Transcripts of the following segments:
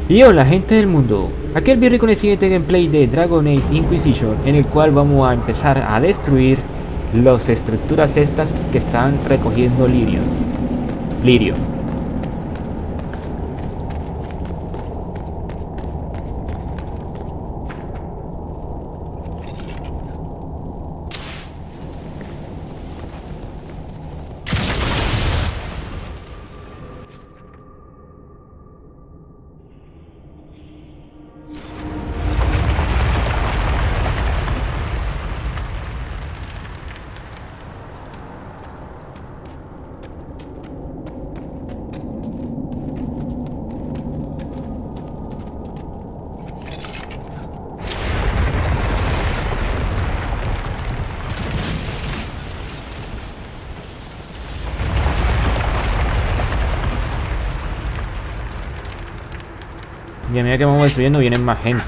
Y hola gente del mundo, aquí el Birri con el siguiente gameplay de Dragon Age Inquisition, en el cual vamos a empezar a destruir las estructuras estas que están recogiendo lirio. Y a medida que vamos destruyendo vienen más gente.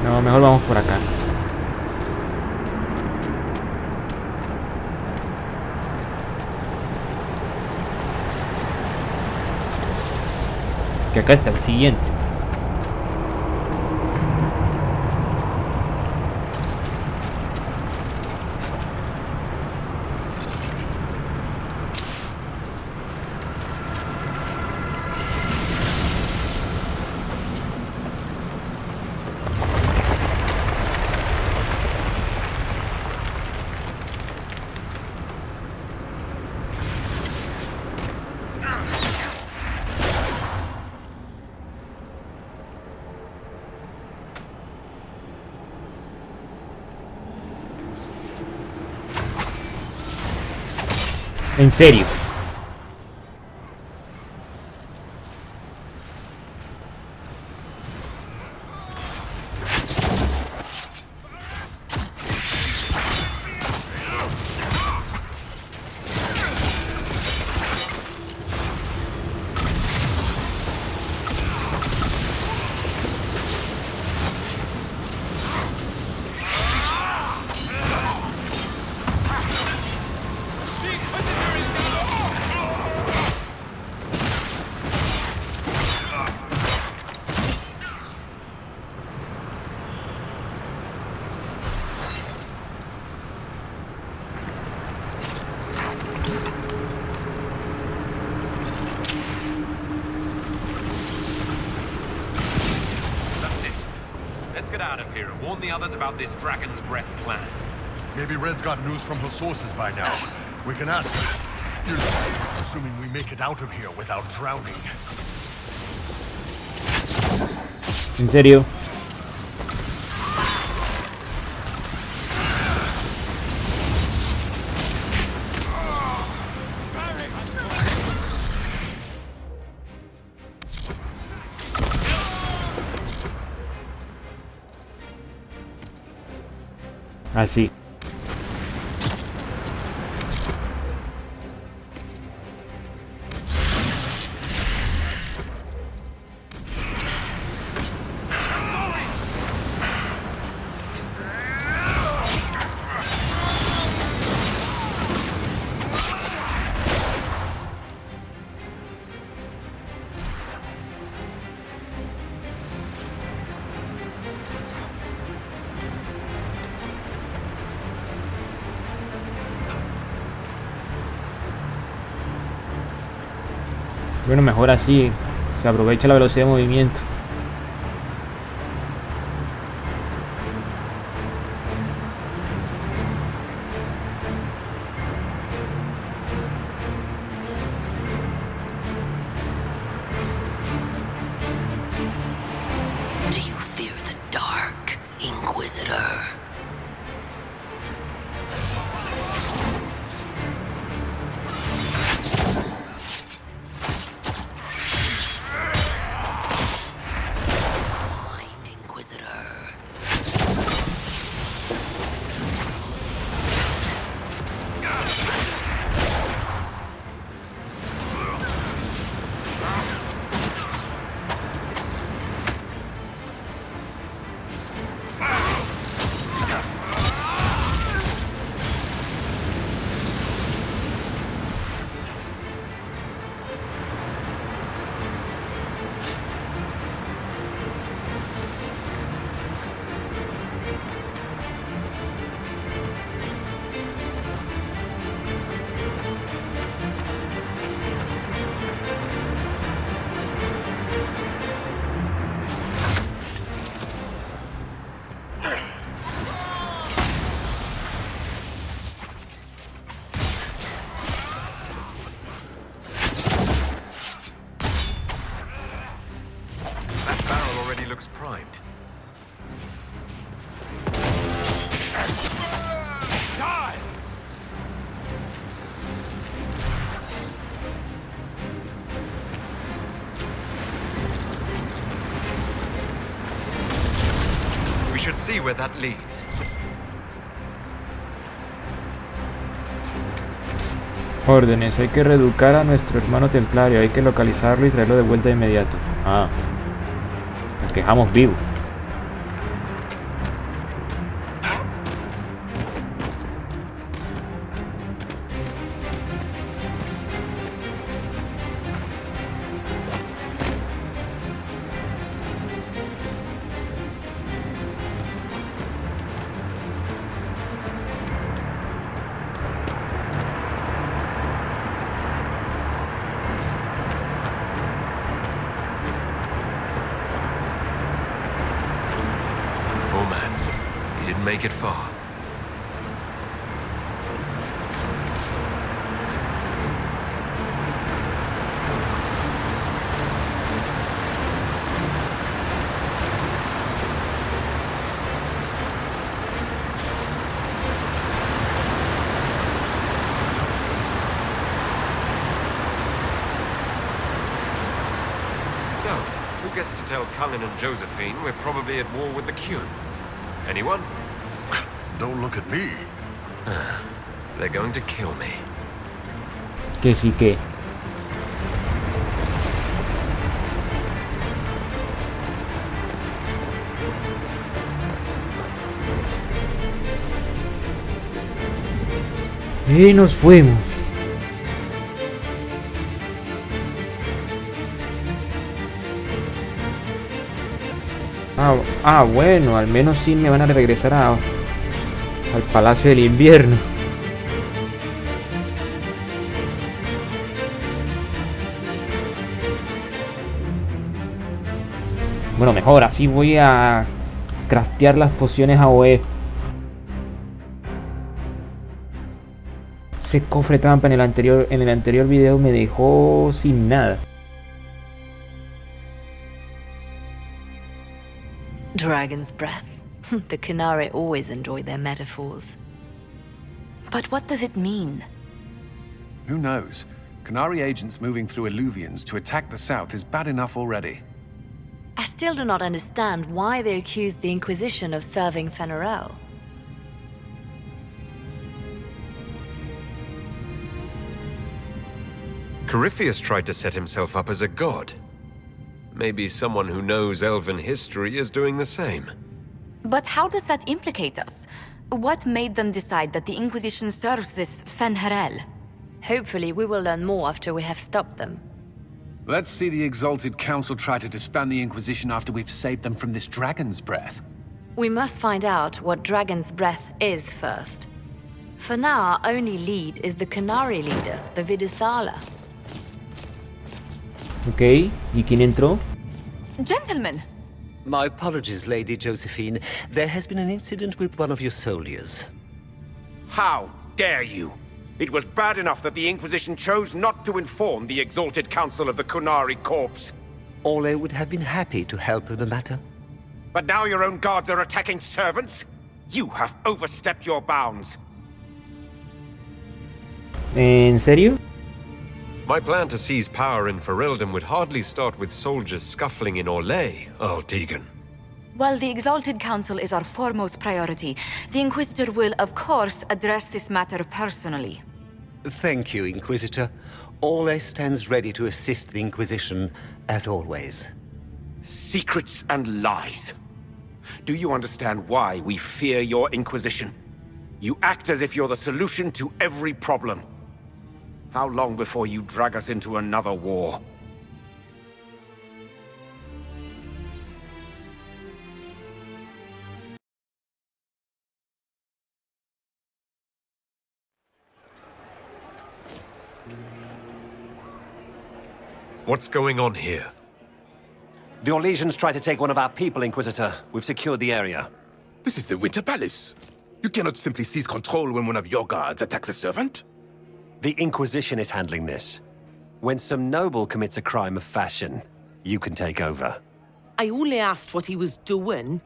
No, mejor vamos por acá. Que acá está el siguiente. En serio. Let's get out of here and warn the others about this Dragon's Breath plan. Maybe Red's got news from her sources by now. We can ask her. You know, assuming we make it out of here without drowning. En serio. Así. Bueno, mejor así. Se aprovecha la velocidad de movimiento. Inquisitor. Looks primed. Die! We should see where that leads. Órdenes, hay que reeducar a nuestro hermano templario, hay que localizarlo y traerlo de vuelta de inmediato. Ah. Nos quejamos vivo. Make it far. So, who gets to tell Cullen and Josephine we're probably at war with the Qun? Anyone? Don't look at me. They're going to kill me. Que sí que. Y nos fuimos. Bueno, al menos sí me van a regresar al Palacio del Invierno. Bueno, mejor, así voy a craftear las pociones AOE. Ese cofre trampa en el anterior video me dejó sin nada. Dragon's breath. The Qunari always enjoy their metaphors. But what does it mean? Who knows? Qunari agents moving through Illuvians to attack the south is bad enough already. I still do not understand why they accused the Inquisition of serving Fenarel. Corypheus tried to set himself up as a god. Maybe someone who knows elven history is doing the same. But how does that implicate us? What made them decide that the Inquisition serves this Fenharel? Hopefully we will learn more after we have stopped them. Let's see the Exalted Council try to disband the Inquisition after we've saved them from this dragon's breath. We must find out what Dragon's Breath is first. For now, our only lead is the Qunari leader, the Vidisala. Ok, ¿y quién entró? Gentlemen! My apologies, Lady Josephine. There has been an incident with one of your soldiers. How dare you? It was bad enough that the Inquisition chose not to inform the Exalted Council of the Qunari Corps. Orlais would have been happy to help with the matter. But now your own guards are attacking servants? You have overstepped your bounds. ¿En serio? My plan to seize power in Ferelden would hardly start with soldiers scuffling in Orlais, Earl Deegan. While the Exalted Council is our foremost priority, the Inquisitor will, of course, address this matter personally. Thank you, Inquisitor. Orlais stands ready to assist the Inquisition, as always. Secrets and lies. Do you understand why we fear your Inquisition? You act as if you're the solution to every problem. How long before you drag us into another war? What's going on here? The Orlesians tried to take one of our people, Inquisitor. We've secured the area. This is the Winter Palace. You cannot simply seize control when one of your guards attacks a servant. The Inquisition is handling this. When some noble commits a crime of fashion, you can take over. I only asked what he was doing.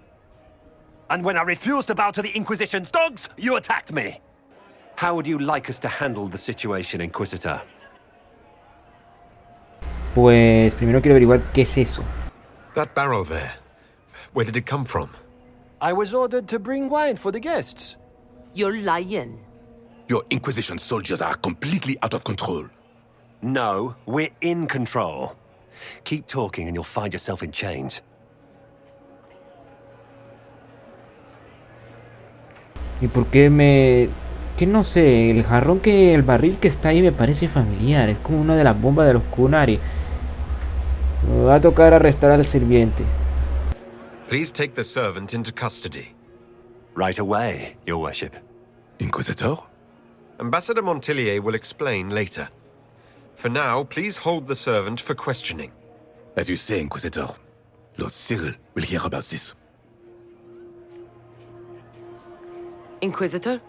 And when I refused to bow to the Inquisition's dogs, you attacked me! How would you like us to handle the situation, Inquisitor? Pues primero quiero averiguar qué es eso. That barrel there. Where did it come from? I was ordered to bring wine for the guests. You're lying. Your Inquisition soldiers are completely out of control. No, we're in control. Keep talking and you'll find yourself in chains. ¿Y por qué me...? Que no sé, el jarrón el barril que está ahí me parece familiar. Es como una de las bombas de los Kunari. Me va a tocar arrestar al sirviente. Please take the servant into custody. Right away, Your Worship. Inquisitor? Ambassador Montillier will explain later. For now, please hold the servant for questioning. As you say, Inquisitor. Lord Cyril will hear about this. Inquisitor,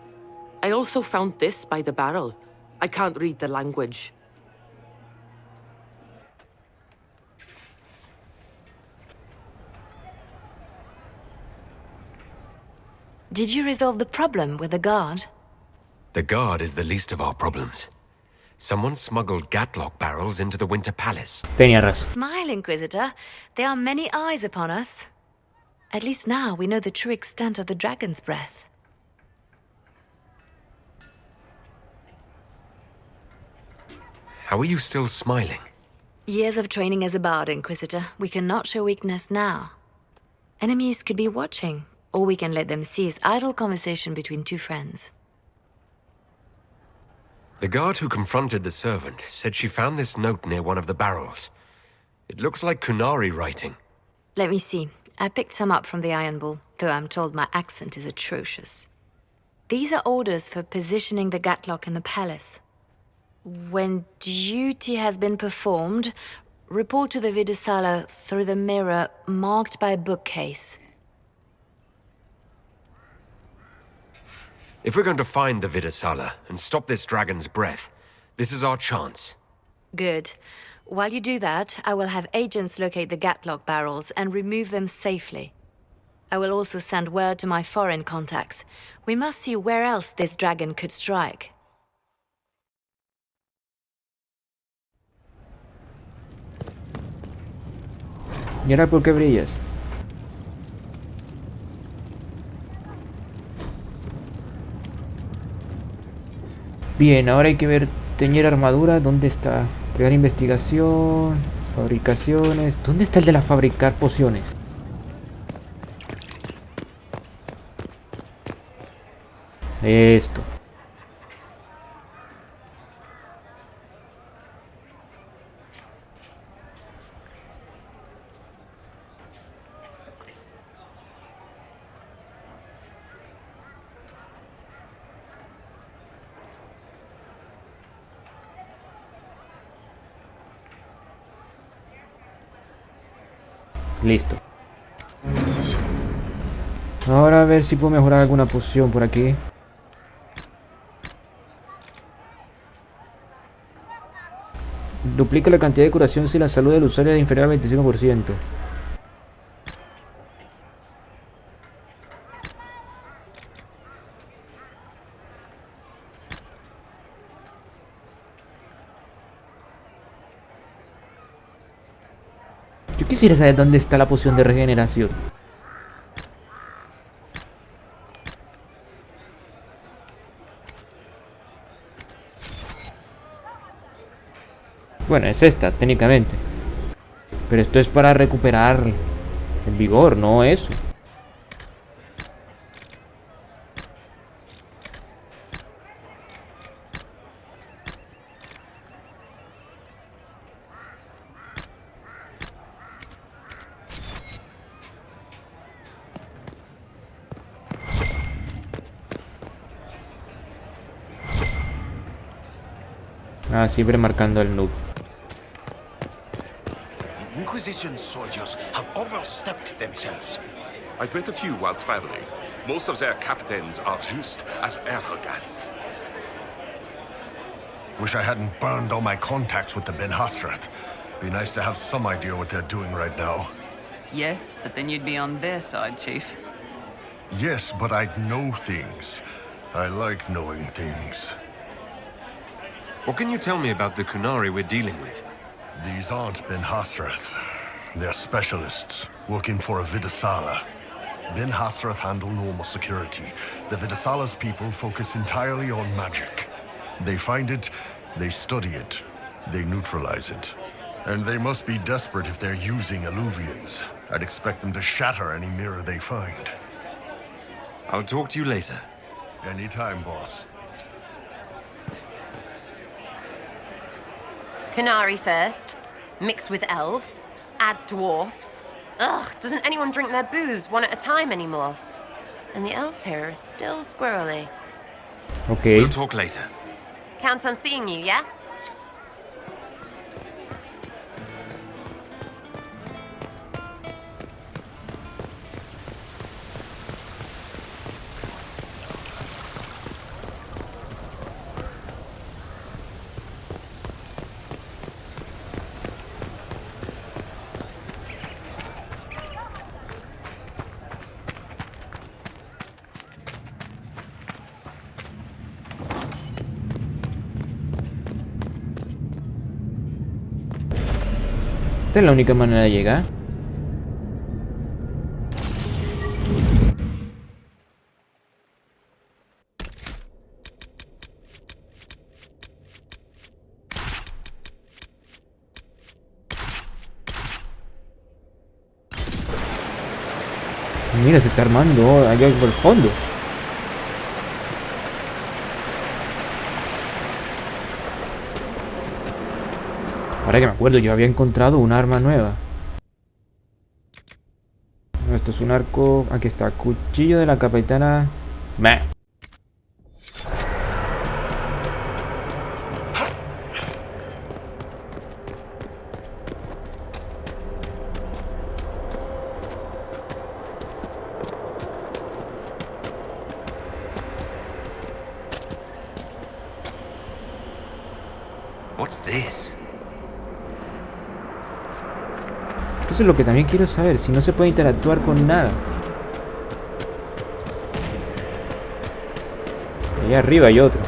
I also found this by the barrel. I can't read the language. Did you resolve the problem with the guard? The guard is the least of our problems. Someone smuggled Gatlock barrels into the Winter Palace. Tenía razón. Smile, Inquisitor. There are many eyes upon us. At least now we know the true extent of the dragon's breath. How are you still smiling? Years of training as a bard, Inquisitor. We cannot show weakness now. Enemies could be watching, or we can let them seize idle conversation between two friends. The guard who confronted the servant said she found this note near one of the barrels. It looks like Kunari writing. Let me see. I picked some up from the Iron Bull, though I'm told my accent is atrocious. These are orders for positioning the Gatlock in the palace. When duty has been performed, report to the Vidisala through the mirror marked by a bookcase. If we're going to find the Vidisala and stop this dragon's breath, this is our chance. Good. While you do that, I will have agents locate the Gatlock barrels and remove them safely. I will also send word to my foreign contacts. We must see where else this dragon could strike. ¿Y ahora por qué brillas? Bien, ahora hay que ver teñir armadura. ¿Dónde está? Crear investigación, fabricaciones. ¿Dónde está el de la fabricar pociones? Esto. Listo. Ahora a ver si puedo mejorar alguna poción por aquí. Duplica la cantidad de curación si la salud del usuario es inferior al 25%. Yo quisiera saber dónde está la poción de regeneración. Bueno, es esta, técnicamente. Pero esto es para recuperar el vigor, no eso. Ah, siempre marcando el noob. The Inquisition soldiers have overstepped themselves. I've met a few while traveling. Most of their captains are just as arrogant. Wish I hadn't burned all my contacts with the Ben Hasrath. Be nice to have some idea what they're doing right now. Yeah, but then you'd be on their side, Chief. Yes, but I'd know things. I like knowing things. What can you tell me about the Kunari we're dealing with? These aren't Ben Hasrath. They're specialists, working for a Vidasala. Ben Hasrath handle normal security. The Vidasala's people focus entirely on magic. They find it, they study it, they neutralize it. And they must be desperate if they're using Illuvians. I'd expect them to shatter any mirror they find. I'll talk to you later. Anytime, boss. Canary first, mix with elves, add dwarfs. Ugh, doesn't anyone drink their booze one at a time anymore? And the elves here are still squirrely. Okay. We'll talk later. Count on seeing you, yeah? Esta es la única manera de llegar. Mira, se está armando allá por el fondo. Ahora que me acuerdo, yo había encontrado un arma nueva. Esto es un arco. Aquí está, cuchillo de la capitana. Meh. What's this? Eso es lo que también quiero saber, si no se puede interactuar con nada. Allá arriba hay otro.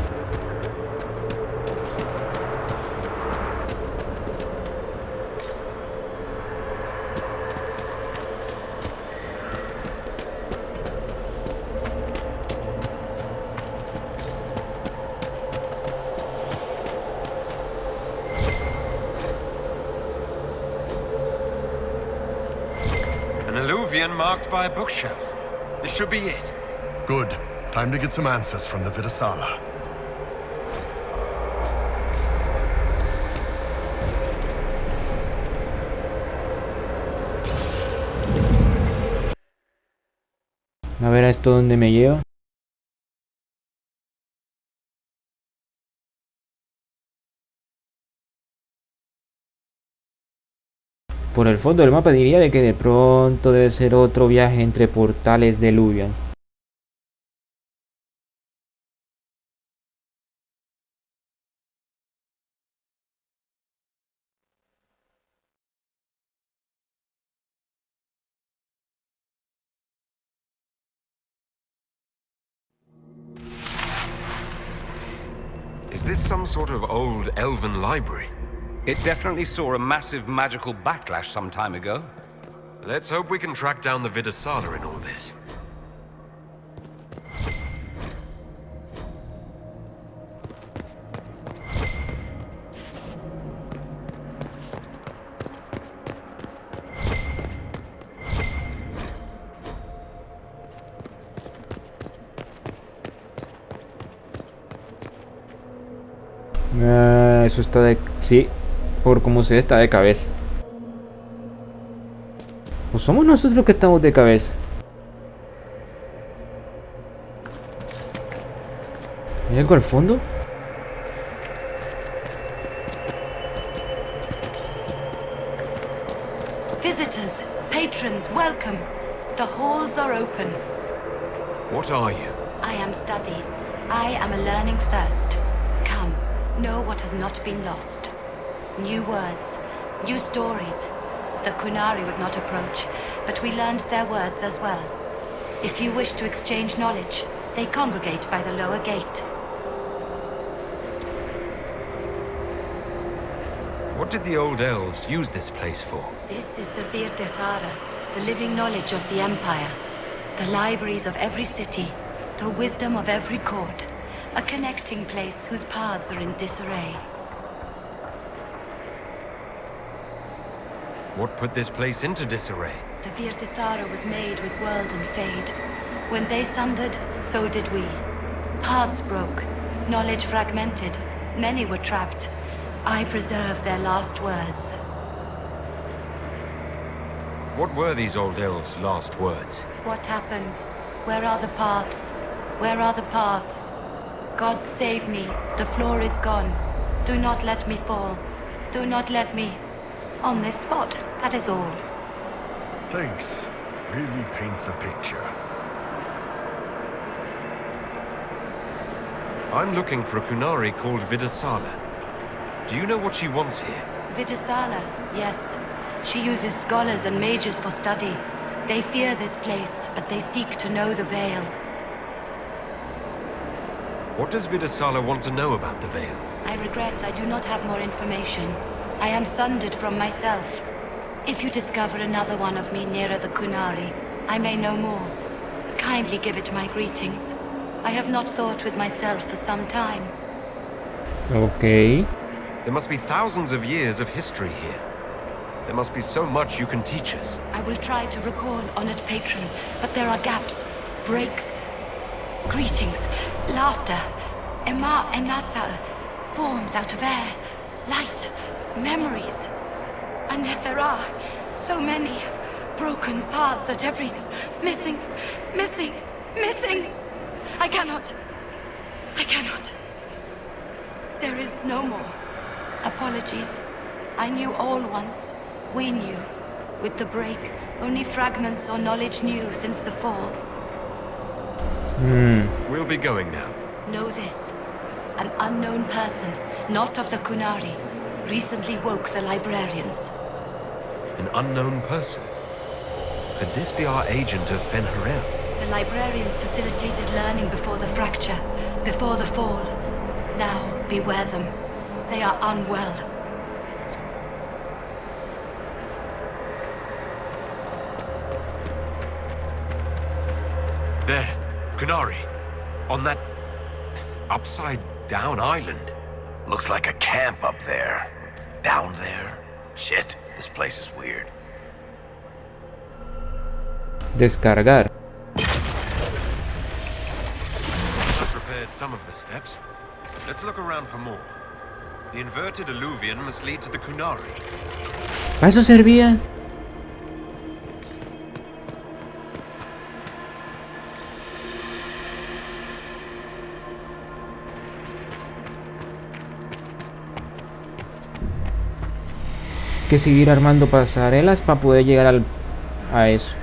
Marked by a bookshelf. This should be it. Good. Time to get some answers from the Vidasala. A ver a esto dónde me lleva. Por el fondo del mapa diría de que de pronto debe ser otro viaje entre portales de Luvian. Is this some sort of old elven library? It definitely saw a massive magical backlash some time ago. Let's hope we can track down the Vidasala in all this. Eso está de... Sí, por como se está de cabeza. ¿O somos nosotros que estamos de cabeza? ¿Hay algo al fondo? Visitors, patrons, welcome. The halls are open. What are you? I am study. I am a learning thirst. Come, know what has not been lost. New words, new stories. The Kunari would not approach, but we learned their words as well. If you wish to exchange knowledge, they congregate by the lower gate. What did the old elves use this place for? This is the Virtethara, the living knowledge of the Empire. The libraries of every city, the wisdom of every court. A connecting place whose paths are in disarray. What put this place into disarray? The Virtethara was made with world and fade. When they sundered, so did we. Paths broke, knowledge fragmented, many were trapped. I preserve their last words. What were these old elves' last words? What happened? Where are the paths? Where are the paths? God save me, the floor is gone. Do not let me fall. Do not let me... On this spot, that is all. Thanks. Really paints a picture. I'm looking for a Kunari called Vidasala. Do you know what she wants here? Vidasala, yes. She uses scholars and mages for study. They fear this place, but they seek to know the Veil. What does Vidasala want to know about the Veil? I regret I do not have more information. I am sundered from myself. If you discover another one of me nearer the Kunari, I may know more. Kindly give it my greetings. I have not thought with myself for some time. Okay. There must be thousands of years of history here. There must be so much you can teach us. I will try to recall, honored patron, but there are gaps, breaks. Greetings, laughter, Ema and Nasal, forms out of air, light, memories. And yet there are so many broken paths at every... Missing. I cannot. There is no more. Apologies. I knew all once. We knew. With the break, only fragments or knowledge new since the fall. We'll be going now. Know this. An unknown person, not of the Kunari, recently woke the librarians. An unknown person? Could this be our agent of Fen'Harel? The librarians facilitated learning before the fracture, before the fall. Now, beware them. They are unwell. There, Kunari. On that... upside-down island. Looks like a camp up there. Down there. Shit, this place is weird. Descargar. I've prepared some of the steps. Let's look around for more. The inverted alluvion must lead to the Kunari. ¿Para eso servía? Que seguir armando pasarelas para poder llegar a eso.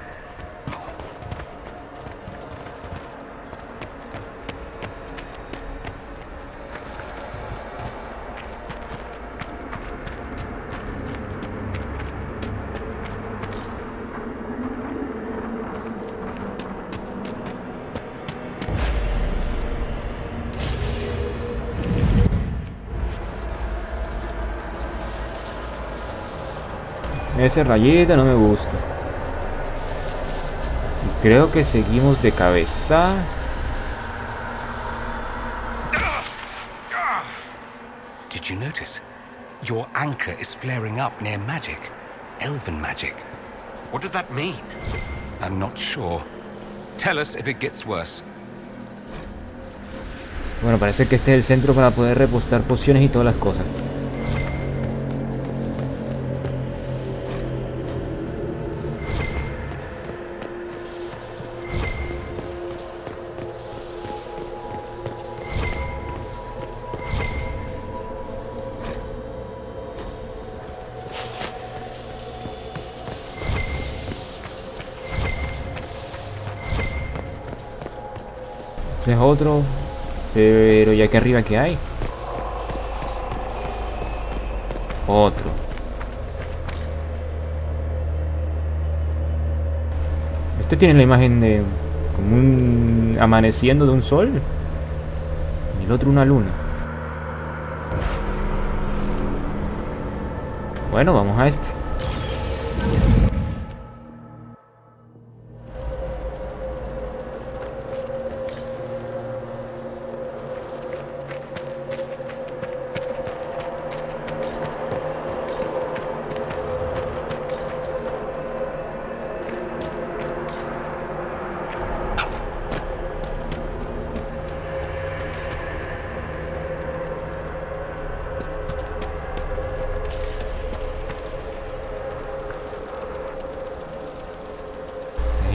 Ese rayito no me gusta. Y creo que seguimos de cabeza. Did you notice? Your anchor is flaring up near magic. Elven magic. What does that mean? I'm not sure. Tell us if it gets worse. Bueno, parece que este es el centro para poder repostar pociones y todas las cosas. Este es otro. Pero ya que arriba, ¿qué hay? Otro. Este tiene la imagen de como un amaneciendo de un sol. Y el otro una luna. Bueno, vamos a este.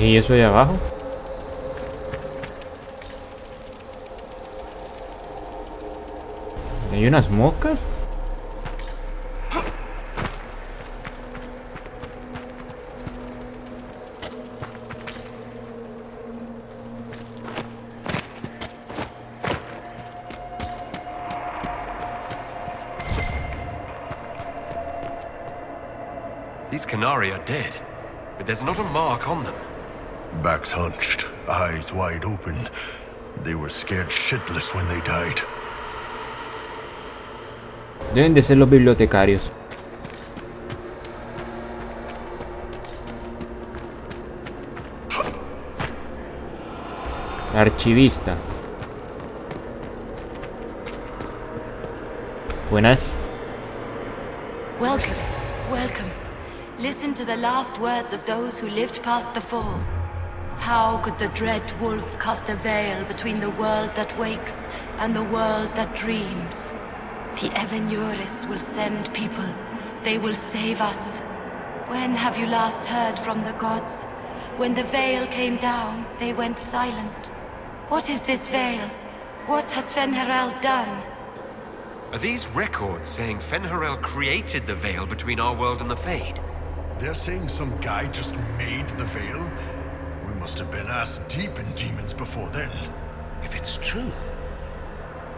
¿Y eso de abajo? ¿Hay unas moscas? These Canari are dead, but there's not a mark on them. Backs hunched, eyes wide open. They were scared shitless when they died. Deben de ser los bibliotecarios. Archivista. Buenas. Welcome, welcome. Listen to the last words of those who lived past the fall. How could the dread wolf cast a veil between the world that wakes and the world that dreams? The Evenures will send people. They will save us. When have you last heard from the gods? When the veil came down, they went silent. What is this veil? What has Fen'Harel done? Are these records saying Fen'Harel created the veil between our world and the Fade? They're saying some guy just made the veil? We must have been ass deep in demons before then. If it's true,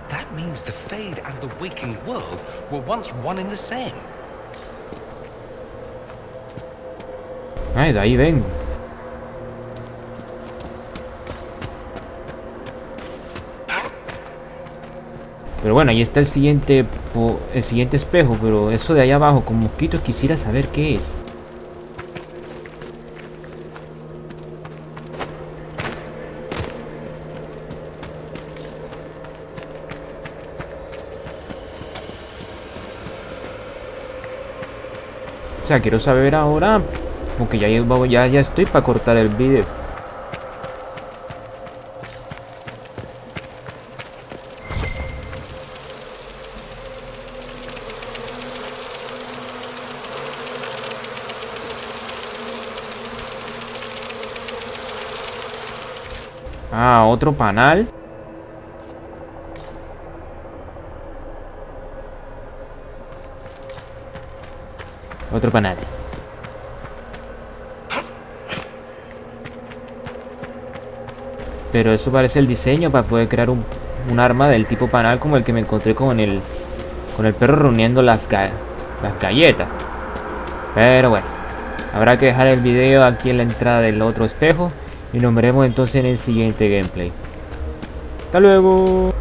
that means the Fade and the waking world were once one and the same. Ay, de ahí vengo. Pero bueno, ahí está el siguiente espejo, pero eso de allá abajo con mosquitos quisiera saber qué es. O sea, quiero saber ahora, porque ya estoy para cortar el vídeo. Ah, otro panal. Otro panal. Pero eso parece el diseño para poder crear un arma del tipo panal como el que me encontré con el perro reuniendo las galletas. Pero bueno, habrá que dejar el video aquí en la entrada del otro espejo y nos veremos entonces en el siguiente gameplay. ¡Hasta luego!